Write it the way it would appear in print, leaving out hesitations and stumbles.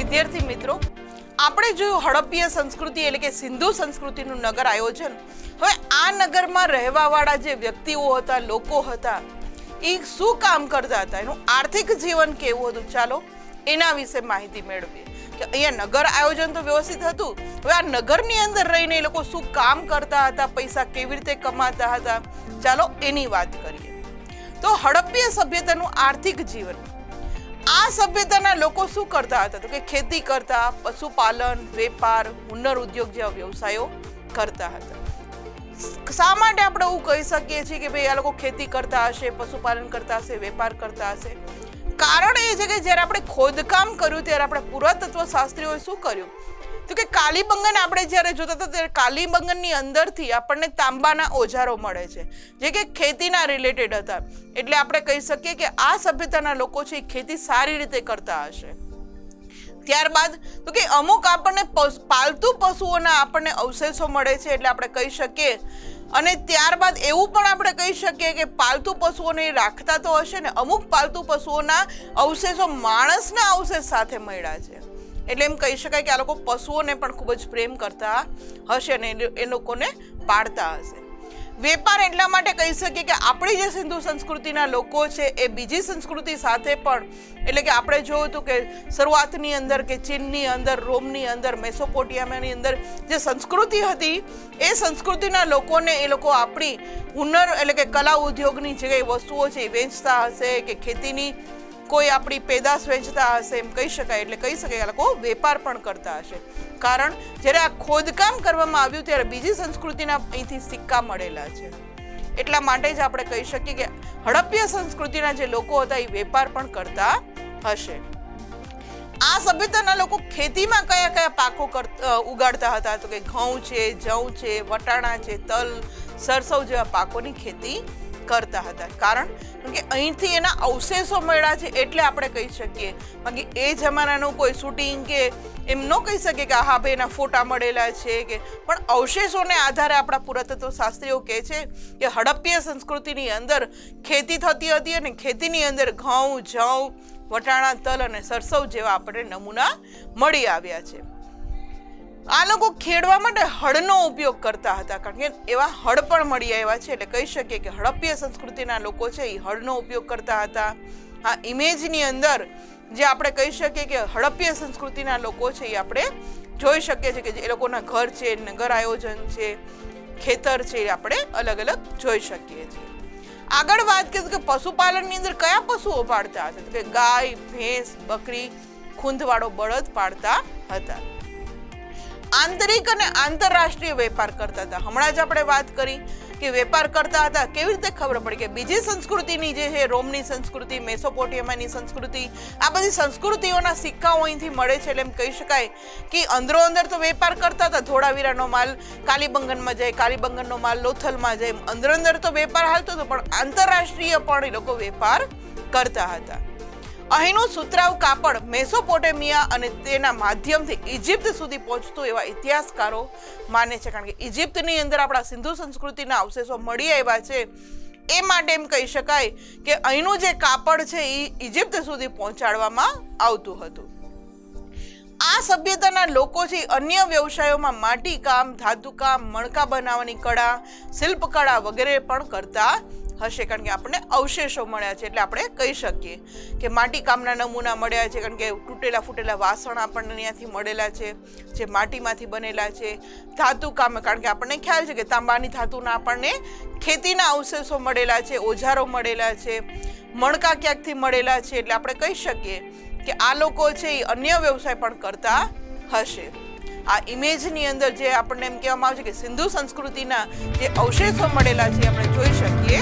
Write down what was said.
વિદ્યાર્થી મિત્રો, આપણે જોયું હડપ્પીય સંસ્કૃતિ એટલે કે સિંધુ સંસ્કૃતિનું નગર આયોજન. હવે આ નગરમાં રહેવાવાળા જે વ્યક્તિઓ હતા, લોકો હતા, એ શું કામ કરતા હતા, એનું આર્થિક જીવન કેવું હતું, ચાલો એના વિશે માહિતી મેળવીએ. કે અહીંયા નગર આયોજન તો વ્યવસ્થિત હતું, હવે આ નગરની અંદર રહીને એ લોકો શું કામ કરતા હતા, પૈસા કેવી રીતે કમાતા હતા, ચાલો એની વાત કરીએ. તો હડપ્પીય સભ્યતાનું આર્થિક જીવન, આ સભ્યતાના લોકો શું કરતા હતા, તો કે ખેતી કરતા, પશુપાલન, વેપાર, હુનર ઉદ્યોગ જેવા વ્યવસાયો કરતા હતા. શા માટે આપણે એવું કહી શકીએ છીએ કે ભાઈ આ લોકો ખેતી કરતા હશે, પશુપાલન કરતા હશે, વેપાર કરતા હશે? કારણ એ છે કે જ્યારે આપણે ખોદકામ કર્યું ત્યારે આપણે પુરાતત્વ શાસ્ત્રીઓએ શું કર્યું, તો કે કાલીબંગન આપણે જ્યારે જોતા હતા ત્યારે કાલીબંગનની અંદરથી આપણને તાંબાના ઓજારો મળે છે જે કે ખેતીના રિલેટેડ હતા. એટલે આપણે કહી શકીએ કે આ સભ્યતાના લોકો છે એ ખેતી સારી રીતે કરતા હશે. ત્યારબાદ તો કે અમુક આપણને પાલતુ પશુઓના આપણને અવશેષો મળે છે એટલે આપણે કહી શકીએ. અને ત્યારબાદ એવું પણ આપણે કહી શકીએ કે પાલતુ પશુઓને રાખતા તો હશે ને, અમુક પાલતુ પશુઓના અવશેષો માણસના અવશેષ સાથે મળ્યા છે. એટલે એમ કહી શકાય કે આ લોકો પશુઓને પણ ખૂબ જ પ્રેમ કરતા હશે અને એ લોકોને પાળતા હશે. વેપાર એટલા માટે કહી શકીએ કે આપણી જે સિંધુ સંસ્કૃતિના લોકો છે એ બીજી સંસ્કૃતિ સાથે પણ, એટલે કે આપણે જોયું હતું કે શરૂઆતની અંદર કે ચીનની અંદર, રોમની અંદર, મેસોપોટેમિયાની અંદર જે સંસ્કૃતિ હતી એ સંસ્કૃતિના લોકોને એ લોકો આપણી હુનર એટલે કે કલા ઉદ્યોગની જે કંઈ વસ્તુઓ છે એ વેચતા હશે કે ખેતીની કોઈ આપણી પેદાશ વેચતા હશે એમ કહી શકાય. એટલે કહી શકાય આ લોકો વેપાર પણ કરતા હશે. કારણ જ્યારે આ ખોદકામ કરવામાં આવ્યું ત્યારે બીજી સંસ્કૃતિના અહીંથી સિક્કા મળેલા છે. એટલા માટે જ આપણે કહી શકીએ કે હડપ્પીય સંસ્કૃતિના જે લોકો હતા એ વેપાર પણ કરતા હશે. આ સભ્યતાના લોકો ખેતીમાં કયા કયા પાકો ઉગાડતા હતા, તો કે ઘઉં છે, જવ છે, વટાણા છે, તલ, સરસવ જેવા પાકોની ખેતી કરતા હતા. કારણ કે અહીંથી એના અવશેષો મળ્યા છે એટલે આપણે કહી શકીએ. બાકી એ જમાનાનું કોઈ શૂટિંગ કે એમ ન કહી શકીએ કે હા ભાઈ એના ફોટા મળેલા છે કે, પણ અવશેષોને આધારે આપણા પુરાતત્વ શાસ્ત્રીઓ કહે છે કે હડપ્પીય સંસ્કૃતિની અંદર ખેતી થતી હતી અને ખેતીની અંદર ઘઉં, જવ, વટાણા, તલ અને સરસવ જેવા આપણે નમૂના મળી આવ્યા છે. આ લોકો ખેડવા માટે હળનો ઉપયોગ કરતા હતા, કારણ કે એવા હળ પણ મળી આવ્યા છે. એટલે કહી શકીએ કે હડપ્પીય સંસ્કૃતિના લોકો છે એ હળનો ઉપયોગ કરતા હતા. આ ઇમેજની અંદર જે આપણે કહી શકીએ કે હડપ્પીય સંસ્કૃતિના લોકો છે એ આપણે જોઈ શકીએ છીએ કે એ લોકોના ઘર છે, નગર આયોજન છે, ખેતર છે, એ આપણે અલગ અલગ જોઈ શકીએ છીએ. આગળ વાત કરીએ કે પશુપાલનની અંદર કયા પશુઓ પાળતા હતા, તો કે ગાય, ભેંસ, બકરી, ખૂંદવાળો બળદ પાળતા હતા. આંતરિક અને આંતરરાષ્ટ્રીય વેપાર કરતા હતા. હમણાં જ આપણે વાત કરી કે વેપાર કરતા હતા. કેવી રીતે ખબર પડી કે બીજી સંસ્કૃતિની જે છે, રોમની સંસ્કૃતિ, મેસોપોટેમિયાની સંસ્કૃતિ, આ બધી સંસ્કૃતિઓના સિક્કાઓ અહીંથી મળે છે. એટલે એમ કહી શકાય કે અંદરો અંદર તો વેપાર કરતા હતા. ધોળાવીરાનો માલ કાલીબંગનમાં જાય, કાલીબંગનનો માલ લોથલમાં જાય, અંદર અંદર તો વેપાર હાલતો હતો, પણ આંતરરાષ્ટ્રીય પણ એ લોકો વેપાર કરતા હતા. અહીંનું સુતરાઉ કાપડ મેસોપોટેમિયા અને તેના માધ્યમથી ઇજિપ્ત સુધી પહોંચતું એવા ઇતિહાસકારો માને છે. કારણ કે ઇજિપ્તની અંદર આપણા સિંધુ સંસ્કૃતિના અવશેષો મળી આવ્યા છે, એ માટે એમ કહી શકાય કે અહીંનું જે કાપડ છે એ ઇજિપ્ત સુધી પહોંચાડવામાં આવતું હતું. આ સભ્યતાના લોકો છે અન્ય વ્યવસાયોમાં માટીકામ, ધાતુકામ, મણકા બનાવવાની કળા, શિલ્પકળા વગેરે પણ કરતા હશે. કારણ કે આપણને અવશેષો મળ્યા છે એટલે આપણે કહી શકીએ કે માટીકામના નમૂના મળ્યા છે. કારણ કે તૂટેલા ફૂટેલા વાસણ આપણને ત્યાંથી મળેલા છે જે માટીમાંથી બનેલા છે. ધાતુકામ, કારણ કે આપણને ખ્યાલ છે કે તાંબાની ધાતુના આપણને ખેતીના અવશેષો મળેલા છે, ઓજારો મળેલા છે, મણકા ક્યાંકથી મળેલા છે. એટલે આપણે કહી શકીએ કે આ લોકો છે એ અન્ય વ્યવસાય પણ કરતા હશે. આ ઇમેજની અંદર જે આપણને એમ કહેવામાં આવે છે કે સિંધુ સંસ્કૃતિના જે અવશેષો મળેલા છે આપણે જોઈ શકીએ